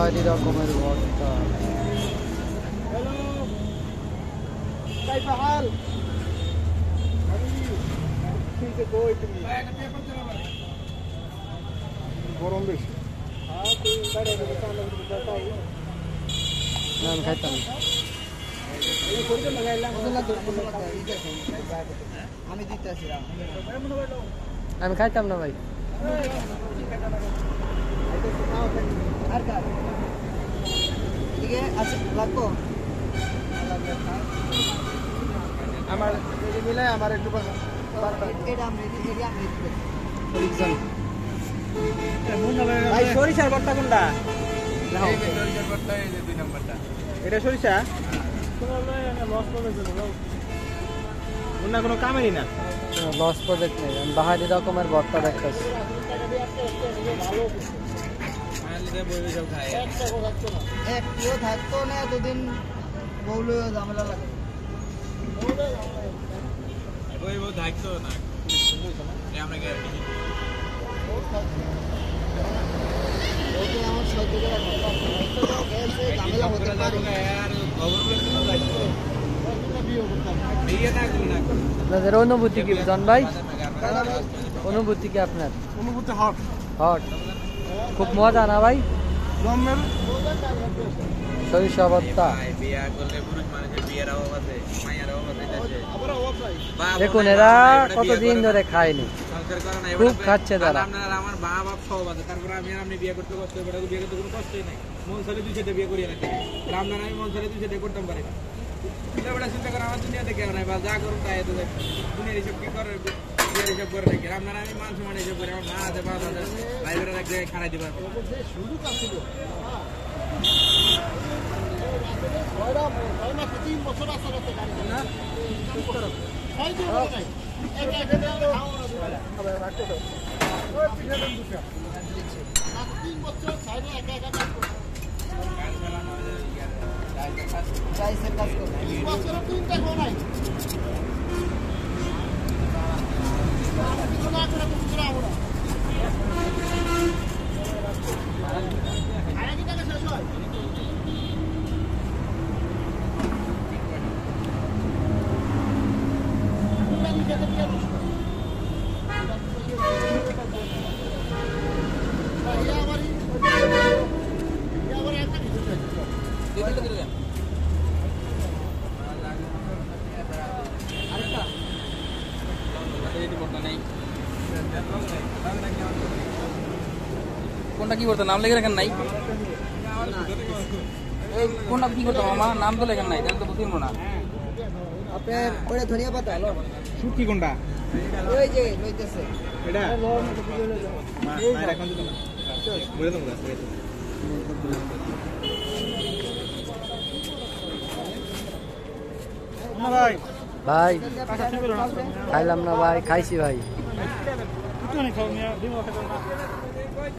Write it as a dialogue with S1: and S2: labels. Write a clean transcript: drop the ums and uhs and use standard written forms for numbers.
S1: বাহারি রকমের ভর্তা।
S2: গরম বেশি
S1: আমি খাইতাম আমি খাইতাম না ভাই।
S2: আমার মিলে আমার একটু
S3: সরিষার ভর্তা কোনটা?
S2: এটা সরিষা অন্য কোনো কামেরই না।
S1: লস প্রজেক্ট নেই, আমি বাহারি রকমের ভর্তা দেখতেছি।
S3: থাকতো না এতদিন বউলে ঝামেলা লাগে
S4: থাকতো না
S3: আমার সহ্য ঝামেলা হতে পারে।
S1: আপনাদের অনুভূতি কি জন ভাই? অনুভূতি কি আপনার?
S2: অনুভূতি হট
S1: হট, খুব মজা না ভাই?
S2: জন্মের
S1: সরিষা ভর্তা দেখুন, এরা কতদিন ধরে খায়নি, খুব খাচ্ছে তারা।
S4: আমার মা বাপ সব আছে, তারপরে আমি বিয়ে করতে কষ্ট বিয়ে করতে কোনো কষ্টই নাই। মন সালে দুই সাথে বিয়ে করি না, রামদান আমি মন সালে দুই সাথে করতাম পারি না। চিন্তা করে আমার দুনিয়া দেখে নাই বা যা করুন তাই দুনিয়ার হিসাব কি করে হিসাব করে নাকি রামদান আমি মান সমান হিসাব করি। আমার মা আছে বাবা আছে, ভাই বোনেরা এক জায়গায় খাড়াই দিবার
S3: কোনটা কি করতো নাম লেগে রাখেন নাই? কোনটা কি করতো আমার নাম তো লেখেন নাই, তাহলে তো বুঝতে না। আপনার ওটা ধনিয়া পাতা
S2: শুটকি কোনটা?
S3: ওই যে লইতেছে
S2: এটা এখন তো না বলে দাও ভাই
S1: ভাই খাইলাম না ভাই, খাইছি ভাই।
S2: খাও